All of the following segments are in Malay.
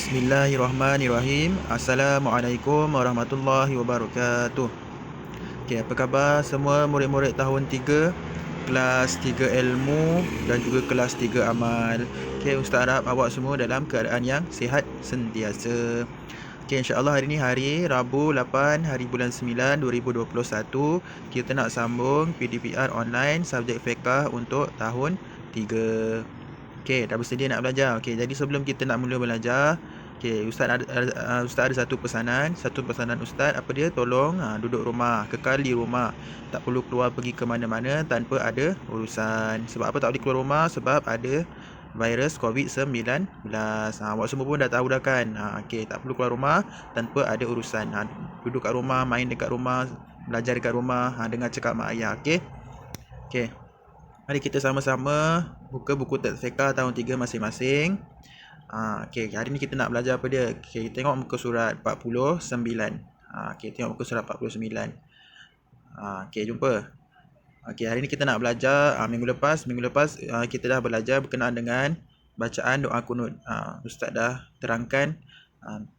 Bismillahirrahmanirrahim. Assalamualaikum warahmatullahi wabarakatuh. Okay, apa khabar semua murid-murid tahun 3, kelas 3 ilmu dan juga kelas 3 amal. Okay, Ustaz harap awak semua dalam keadaan yang sihat sentiasa. Okay, insyaAllah hari ni hari Rabu 8 hari bulan 9 2021. Kita nak sambung PDPR online subjek fiqah untuk tahun 3. Okay, dah bersedia nak belajar? Okay, jadi sebelum kita nak mula belajar, okay, Ustaz ada satu pesanan. Satu pesanan Ustaz, apa dia? Tolong duduk rumah, kekal di rumah. Tak perlu keluar pergi ke mana-mana tanpa ada urusan. Sebab apa tak boleh keluar rumah? Sebab ada virus COVID-19. Awak semua pun dah tahu dah kan? Okay, tak perlu keluar rumah tanpa ada urusan. Duduk kat rumah, main dekat rumah, belajar dekat rumah, dengar cakap mak ayah. Okay? Okay. Mari kita sama-sama buka buku teks fiqah tahun 3 masing-masing. Okay, hari ni kita nak belajar apa dia? Okay, tengok muka surat 49. Okay, tengok muka surat 49. Okay, jumpa. Okay, hari ni kita nak belajar. Minggu lepas kita dah belajar berkenaan dengan bacaan doa kunut. Ustaz dah terangkan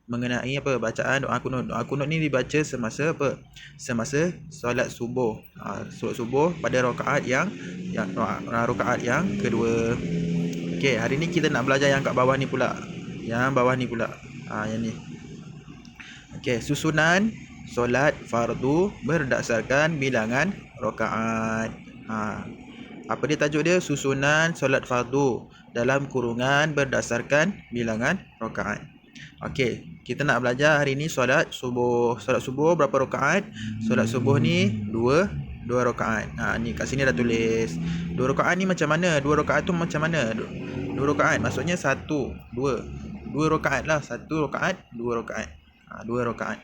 mengenai apa bacaan doa kunut. Doa kunut ni dibaca semasa apa? Semasa solat subuh. Solat subuh pada rakaat yang rakaat yang kedua. Okey, hari ni kita nak belajar yang kat bawah ni pula. Yang bawah ni pula. Yang ni. Okey, susunan solat fardu berdasarkan bilangan rakaat. Apa dia tajuk dia? Susunan solat fardu dalam kurungan berdasarkan bilangan rakaat. Okey, kita nak belajar hari ni solat subuh. Solat subuh berapa rakaat? Solat subuh ni dua rakaat. Ni kat sini dah tulis. 2 rakaat ni macam mana? 2 rakaat tu macam mana? 2 rakaat maksudnya 1, 2 rakaat lah. 1 rakaat, 2 rakaat. 2 rakaat.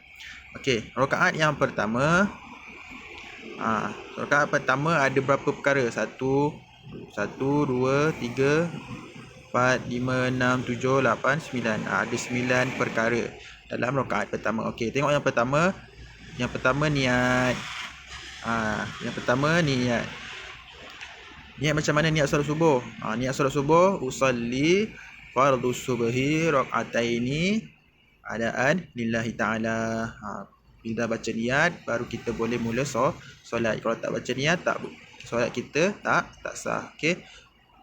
Okey, rakaat yang pertama. Rakaat pertama ada berapa perkara? 1, 2, 3, 4, 5, 6, 7, 8, 9. Ada 9 perkara dalam rakaat pertama. Okey, tengok yang pertama. Yang pertama niat. Yang pertama niat. Niat macam mana niat solat subuh? Niat solat subuh, usalli fardhu subhi rak'ataini adaan lillahi ta'ala. Bila baca niat baru kita boleh mula solat. Kalau tak baca niat solat kita tak sah. Okey.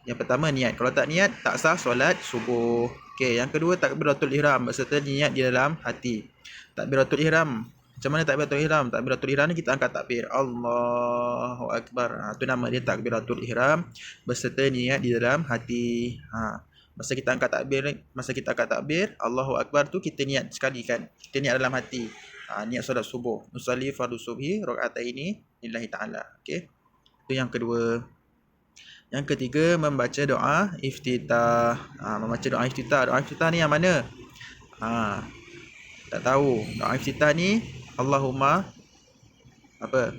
Yang pertama niat. Kalau tak niat tak sah solat subuh. Okey, yang kedua takbiratul ihram berserta niat di dalam hati. Takbiratul ihram. Macam mana takbiratul ihram? Takbiratul ihram ni kita angkat takbir. Allahu akbar. Tu nama dia takbiratul ihram berserta niat di dalam hati. Masa kita angkat takbir, Allahu akbar tu kita niat sekali kan. Kita niat dalam hati. Niat solat subuh. Nusalli fardhu subhi rak'ataini lillahi ta'ala. Okey. Tu yang kedua. Yang ketiga, membaca doa iftitah. Membaca doa iftitah. Doa iftitah ni yang mana? Tak tahu. Doa iftitah ni Allahumma apa?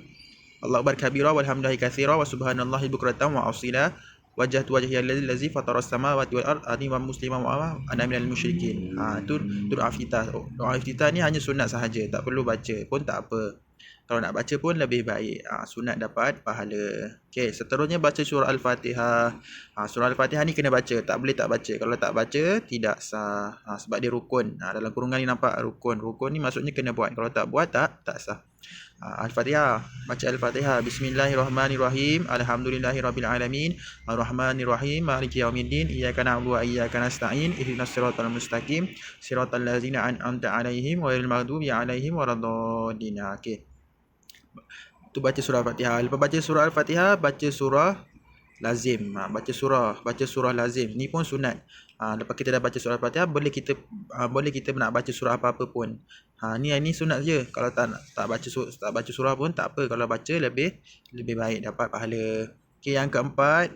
Allahu akbar kabira walhamdulillahi katsira wa subhanallahi bukratan wa asila wajhatu wajhi allazi fataras samawati wal ard ani wa musliman wa ana minal musyrikin. Itu doa iftitah. Doa iftitah ni hanya sunat sahaja, tak perlu baca pun tak apa. Kalau nak baca pun lebih baik. Sunat dapat pahala. Okey, seterusnya baca surah Al-Fatihah. Surah Al-Fatihah ni kena baca, tak boleh tak baca. Kalau tak baca tidak sah. Sebab dia rukun. Dalam kurungan ni nampak rukun. Rukun ni maksudnya kena buat. Kalau tak buat tak sah. Al-Fatihah. Baca Al-Fatihah. Bismillahirrahmanirrahim. Alhamdulillahirabbil alamin. Arrahmanirrahim. Maliki yaumiddin. Iyyaka na'budu wa iyyaka nasta'in. Ihdinas siratal mustaqim. Siratal ladzina an'amta 'alaihim ghairil maghdubi 'alaihim waladdallin. Okey. Tu baca surah Al-Fatihah. Lepas baca surah Al-Fatihah, baca surah lazim. Baca surah lazim. Ni pun sunat. Lepas kita dah baca surah Al-Fatihah, boleh kita nak baca surah apa-apa pun. Ni sunat je. Kalau tak baca surah pun tak apa. Kalau baca lebih baik, dapat pahala. Okey, yang keempat,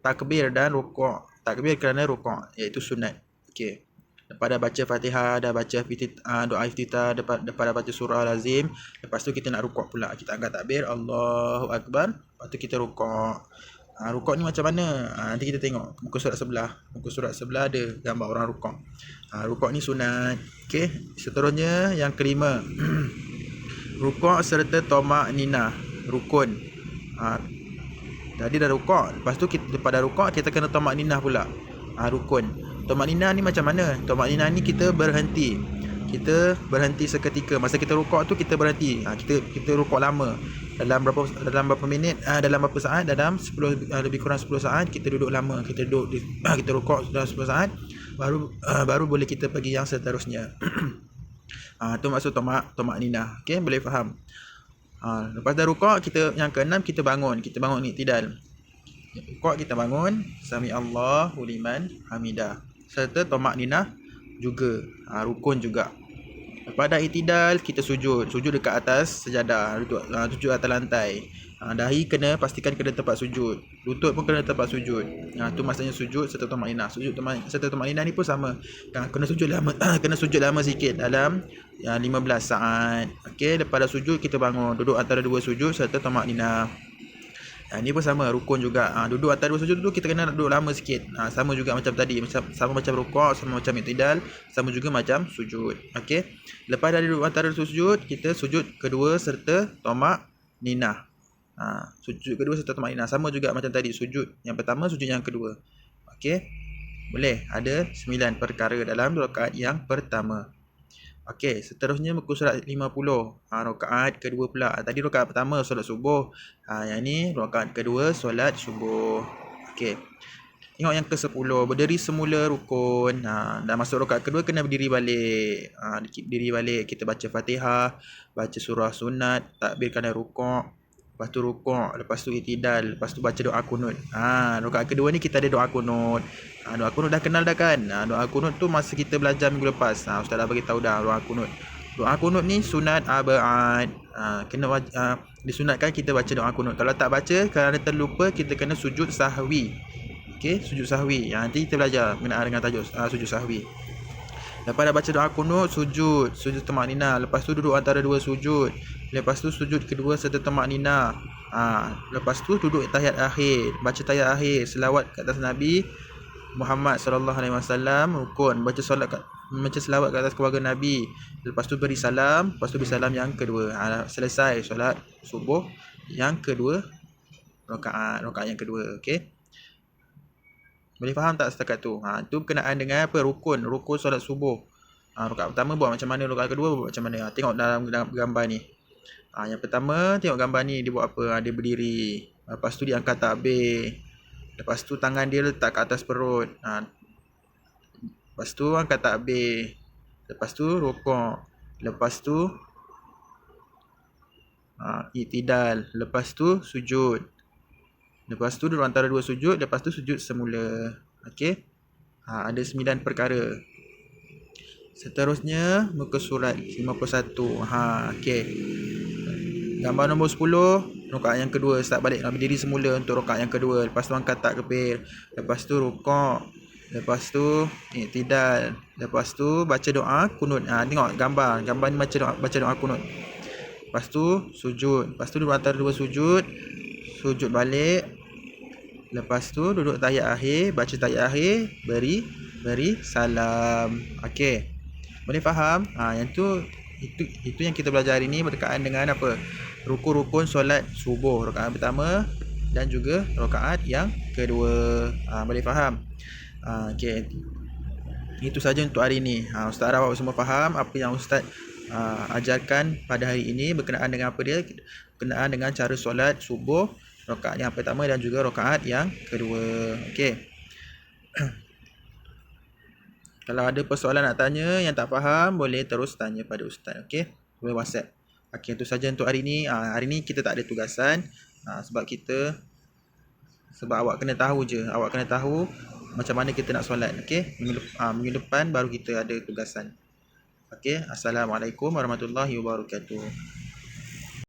takbir dan rukuk. Takbir kerana rukuk, iaitu sunat. Okey. Lepas dah baca Fatihah, dah baca doa iftitah, lepas dah baca surah lazim, lepas tu kita nak rukuk pula. Kita angkat takbir, Allahu akbar, lepas tu kita rukuk. Rukuk ni macam mana? Nanti kita tengok muka surat sebelah. Muka surat sebelah ada gambar orang rukuk. Rukuk ni sunat. Okey, seterusnya yang kelima. Rukuk serta tomak ninah, rukun. Tadi dah rukuk, lepas tu lepas dah rukuk kita kena tomak ninah pula. Rukun. Tomak nina ni macam mana? Tomak nina ni kita berhenti. Kita berhenti seketika. Masa kita rukuk tu kita berhenti. Kita rukuk lama. Dalam berapa minit? Dalam berapa saat? Dalam 10 lebih kurang 10 saat kita duduk lama. Kita duduk kita rukuk dalam 10 saat. Baru boleh kita pergi yang seterusnya. Tu maksud tomak nina. Okey, boleh faham. Lepas dah rukuk, kita yang keenam kita bangun iktidal. Rukuk kita bangun, sami Allahu liman hamidah. Serta tomak nina juga, rukun juga. Lepas dah iktidal, kita sujud dekat atas sejadah, sujud atas lantai. Dahi pastikan kena tempat sujud, lutut pun kena tempat sujud. Tu maksudnya sujud serta tomak nina. Serta tomak nina ni pun sama. Kena sujud lama kena sujud lama sikit, dalam 15 saat. Okey, lepas dah sujud kita bangun, duduk antara dua sujud serta tomak nina. Ni pun sama, rukun juga. Duduk antara dua sujud tu kita kena duduk lama sikit. Sama juga macam tadi, sama macam rukuk, sama macam iktidal, sama juga macam sujud. Okey. Lepas dah duduk antara dua sujud, kita sujud kedua serta tomak nina. Sujud kedua serta tomak nina sama juga macam tadi, sujud yang pertama, sujud yang kedua. Okey. Boleh, ada 9 perkara dalam rakaat yang pertama. Okey, seterusnya muka surat 50. Rakaat kedua pula. Tadi rakaat pertama solat subuh. Yang ni rakaat kedua solat subuh. Okey. Tengok yang ke-10, berdiri semula rukun. Dah masuk rakaat kedua kena berdiri balik. Diri balik, kita baca Fatihah, baca surah sunat, takbir kerana rukuk. Lepas tu rukuk, lepas tu iktidal, lepas tu baca doa kunut. Rakaat kedua ni kita ada doa kunut. Doa kunut dah kenal dah kan? Doa kunut tu masa kita belajar minggu lepas. Ustaz dah bagi tahu dah doa kunut. Doa kunut ni sunat abaad. Kena disunatkan kita baca doa kunut. Kalau tak baca kerana terlupa, kita kena sujud sahwi. Okey, sujud sahwi. Nanti kita belajar mengenai dengan tajuk sujud sahwi. Lepas dah baca doa kunut, sujud tomak nina. Lepas tu duduk antara dua sujud. Lepas tu sujud kedua serta tomak nina. Lepas tu duduk tahiyat akhir, baca tahiyat akhir, selawat ke atas Nabi Muhammad sallallahu alaihi wasallam, rukun, baca selawat ke atas keluarga Nabi. Lepas tu beri salam, lepas tu beri salam yang kedua. Selesai solat subuh yang kedua, rakaat yang kedua. Okey. Boleh faham tak setakat tu? Tu berkenaan dengan apa? Rukun solat subuh. Rakaat pertama buat macam mana, rakaat kedua buat macam mana. Tengok dalam gambar ni. Yang pertama, tengok gambar ni, dia buat apa? Dia berdiri. Lepas tu dia angkat takbir. Lepas tu tangan dia letak ke atas perut. Lepas tu angkat takbir. Lepas tu rukuk. Lepas tu iktidal. Lepas tu sujud. Lepas tu duduk antara dua sujud. Lepas tu sujud semula. Okey. Ada 9 perkara. Seterusnya muka surat 51. Okey. Gambar nombor 10, rakaat yang kedua, start balik, berdiri semula untuk rakaat yang kedua. Lepas tu angkat takbir. Lepas tu rukuk. Lepas tu iktidal. Lepas tu baca doa kunut. Tengok gambar ni baca doa kunut. Lepas tu sujud. Lepas tu duduk antara dua sujud. Sujud balik. Lepas tu duduk tahiyat akhir, baca tahiyat akhir, beri salam. Okey. Boleh faham? Yang itu yang kita belajar hari ni berkaitan dengan apa? Rukun-rukun solat subuh, rakaat pertama dan juga rakaat yang kedua. Boleh faham? Okey. Itu saja untuk hari ini. Ustaz harap awak semua faham apa yang Ustaz ajarkan pada hari ini berkenaan dengan apa dia? Berkenaan dengan cara solat subuh, rakaat yang pertama dan juga rakaat yang kedua. Okey. Kalau ada persoalan nak tanya yang tak faham, boleh terus tanya pada Ustaz. Okey? Boleh WhatsApp. Okey, itu saja untuk hari ni. Hari ni kita tak ada tugasan. Sebab awak kena tahu je. Awak kena tahu macam mana kita nak solat. Okey? Minggu depan baru kita ada tugasan. Okey? Assalamualaikum warahmatullahi wabarakatuh.